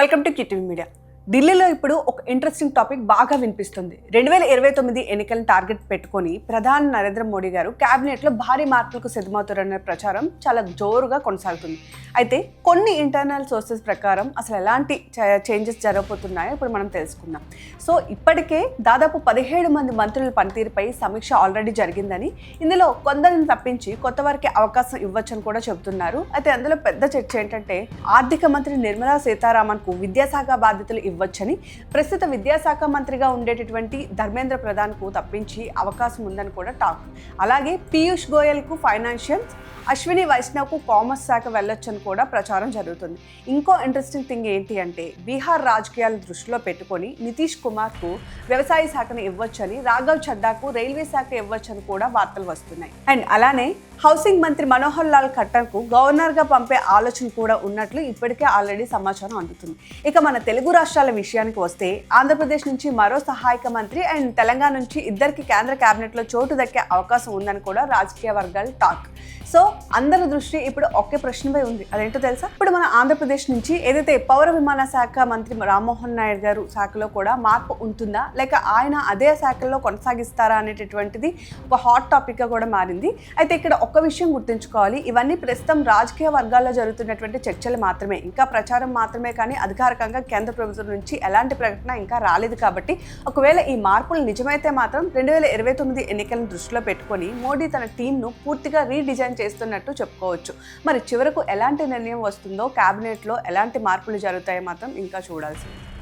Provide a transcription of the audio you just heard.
Welcome to కిటివి media. ఢిల్లీలో ఇప్పుడు ఒక ఇంట్రెస్టింగ్ టాపిక్ బాగా వినిపిస్తుంది. 2029 ఎన్నికలను టార్గెట్ పెట్టుకొని ప్రధాని నరేంద్ర మోడీ గారు క్యాబినెట్లో భారీ మార్పులకు సిద్ధమవుతారన్న ప్రచారం చాలా జోరుగా కొనసాగుతుంది. అయితే కొన్ని ఇంటర్నల్ సోర్సెస్ ప్రకారం అసలు ఎలాంటి చేంజెస్ జరగబోతున్నాయో ఇప్పుడు మనం తెలుసుకుందాం. సో ఇప్పటికే దాదాపు 17 మంది మంత్రుల పనితీరుపై సమీక్ష ఆల్రెడీ జరిగిందని, ఇందులో కొందరిని తప్పించి కొత్త వారికి అవకాశం ఇవ్వచ్చని కూడా చెబుతున్నారు. అయితే అందులో పెద్ద చర్చ ఏంటంటే ఆర్థిక మంత్రి నిర్మలా సీతారామన్కు విద్యాశాఖ బాధ్యతలు ఇవ్వచ్చని, ప్రస్తుత విద్యాశాఖ మంత్రిగా ఉండేటటువంటి ధర్మేంద్ర ప్రధాన్కు తప్పించి అవకాశం ఉందని కూడా టాక్. అలాగే పీయూష్ గోయల్కు ఫైనాన్షియల్స్, అశ్విని వైష్ణవ్కు కామర్స్ శాఖ వెళ్ళొచ్చని కూడా ప్రచారం జరుగుతుంది. ఇంకో ఇంట్రెస్టింగ్ థింగ్ ఏంటి అంటే బీహార్ రాజకీయాలు దృష్టిలో పెట్టుకొని నితీష్ కుమార్కు వ్యవసాయ శాఖను ఇవ్వచ్చని, రాఘవ్ చద్దాకు రైల్వే శాఖ ఇవ్వచ్చని కూడా వార్తలు వస్తున్నాయి. అండ్ అలానే హౌసింగ్ మంత్రి మనోహర్ లాల్ ఖట్టర్కు గవర్నర్గా పంపే ఆలోచన కూడా ఉన్నట్లు ఇప్పటికే ఆల్రెడీ సమాచారం అందుతుంది. ఇక మన తెలుగు రాష్ట్రాల విషయానికి వస్తే ఆంధ్రప్రదేశ్ నుంచి మరో సహాయక మంత్రి అండ్ తెలంగాణ నుంచి ఇద్దరికి కేంద్ర కేబినెట్లో చోటు దక్కే అవకాశం ఉందని కూడా రాజకీయ వర్గాలు టాక్. సో అందరి దృష్టి ఇప్పుడు ఒకే ప్రశ్నపై ఉంది. అదేంటో తెలుసా? ఇప్పుడు మన ఆంధ్రప్రదేశ్ నుంచి ఏదైతే పౌర విమాన శాఖ మంత్రి రామ్మోహన్ నాయుడు గారు శాఖలో కూడా మార్పు ఉంటుందా, లేక ఆయన అదే శాఖలో కొనసాగిస్తారా అనేటటువంటిది ఒక హాట్ టాపిక్గా కూడా మారింది. అయితే ఇక్కడ ఒక్క విషయం గుర్తుంచుకోవాలి, ఇవన్నీ ప్రస్తుతం రాజకీయ వర్గాల్లో జరుగుతున్నటువంటి చర్చలు మాత్రమే, ఇంకా ప్రచారం మాత్రమే, కానీ అధికారికంగా కేంద్ర ప్రభుత్వం నుంచి ఎలాంటి ప్రకటన ఇంకా రాలేదు. కాబట్టి ఒకవేళ ఈ మార్పులు నిజమైతే మాత్రం 2029 ఎన్నికలను దృష్టిలో పెట్టుకొని మోడీ తన టీంను పూర్తిగా రీడిజైన్ చేస్తున్నట్టు చెప్పుకోవచ్చు. మరి చివరకు ఎలాంటి నిర్ణయం వస్తుందో, క్యాబినెట్లో ఎలాంటి మార్పులు జరుగుతాయో మాత్రం ఇంకా చూడాల్సింది.